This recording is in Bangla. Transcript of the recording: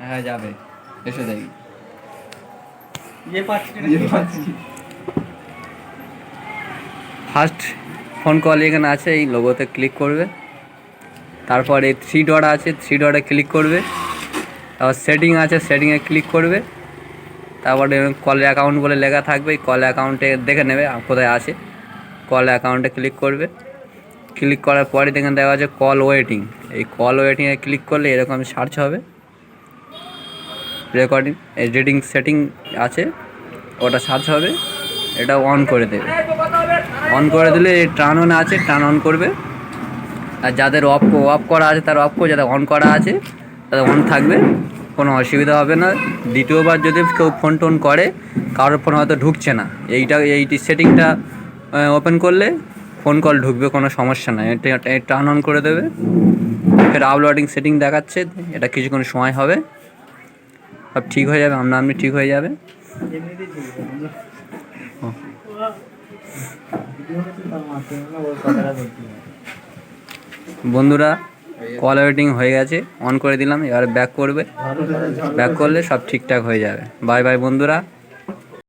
হ্যাঁ যাবে, এসে দেখি। ফার্স্ট ফোন কল এখানে আছে, এই লোগোতে ক্লিক করবে, তারপরে থ্রি ডট আছে, থ্রি ডটে ক্লিক করবে, তারপর সেটিং আছে, সেটিংয়ে ক্লিক করবে, তারপরে কল অ্যাকাউন্ট বলে লেখা থাকবে, কল অ্যাকাউন্টে দেখে নেবে কোথায় আছে, কল অ্যাকাউন্টে ক্লিক করবে। ক্লিক করার পরে দেখেন দেখা যাচ্ছে কল ওয়েটিং, এই কল ওয়েটিংয়ে ক্লিক করলে এরকম সার্চ হবে, রেকর্ডিং এডিটিং সেটিং আছে, ওটা সার্চ হবে, এটা অন করে দেবে। অন করে দিলে এই টার্ন অন আছে, টার্ন অন করবে। আর যাদের অফ করা আছে তার অফ করে, যাদের অন করা আছে তাদের অন থাকবে, কোনো অসুবিধা হবে না। দ্বিতীয়বার যদি কেউ ফোন টোন করে, কারোর ফোন হয়তো ঢুকছে না, এইটি সেটিংটা ওপেন করলে ফোন কল ঢুকবে, কোনো সমস্যা নাই। এটা টার্ন অন করে দেবে, ফের আপলোডিং সেটিং দেখাচ্ছে, এটা কিছুক্ষণ সময় হবে, সব ঠিক হয়ে যাবে, আপনি ঠিক হয়ে যাবে। বন্ধুরা কল ওয়েটিং হয়ে গেছে, অন করে দিলাম, এবার ব্যাক করবে, ব্যাক করলে সব ঠিকঠাক হয়ে যাবে। বাই বাই বন্ধুরা।